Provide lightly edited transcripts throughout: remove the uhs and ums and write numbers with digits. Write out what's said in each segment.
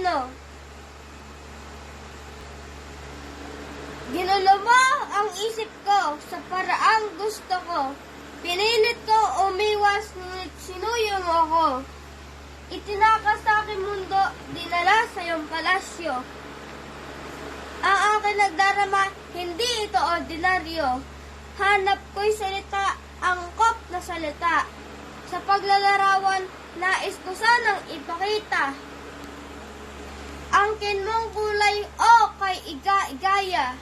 Pilipino. Ginulo mo ang isip ko sa paraang gusto ko. Pinilit ko umiwas, ngunit sinuyo mo ako. Itinakas sa aking mundo, dinala sa iyong palasyo. Ang aking nagdarama, hindi ito ordinaryo. Hanap ko'y salita, angkop na salita. Sa paglalarawan, nais ko sanang ipakita. Angkin mong kulay, kay igaya.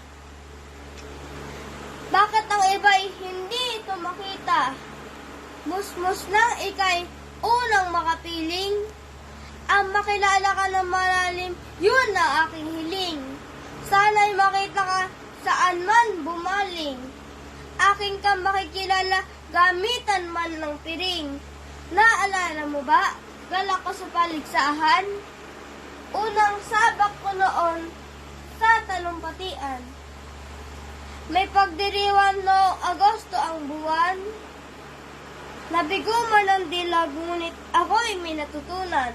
Bakit ang iba'y hindi ito makita? Musmus nang ika'y unang makapiling. Ang makilala ka ng malalim, yun ang aking hiling. Sana'y makita ka saan man bumaling. Aking ka makikilala, gamitan man ng piring. Naalala mo ba, galak ko sa paligsahan? Unang sabak ko noon sa talumpatian. May pagdiriwan noong Agosto ang buwan. Nabigo man ang dilag, ngunit ako'y may natutunan.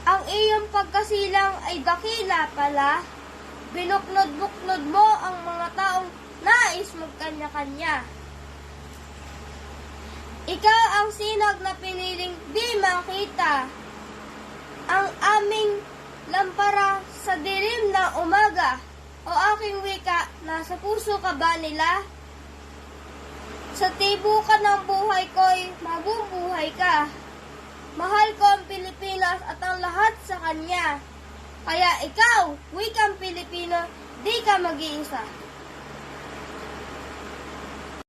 Ang iyong pagkasilang ay dakila pala. Binuklod-buklod mo ang mga taong nais magkanya-kanya. Ikaw ang sinag na piniling di makita. Ang aming lampara sa dilim na umaga. O aking wika, nasa puso ka ba nila? Sa tibukan ng buhay ko'y mabubuhay ka. Mahal ko ang Pilipinas at ang lahat sa kanya. Kaya ikaw, wikang Pilipino, di ka mag-iisa.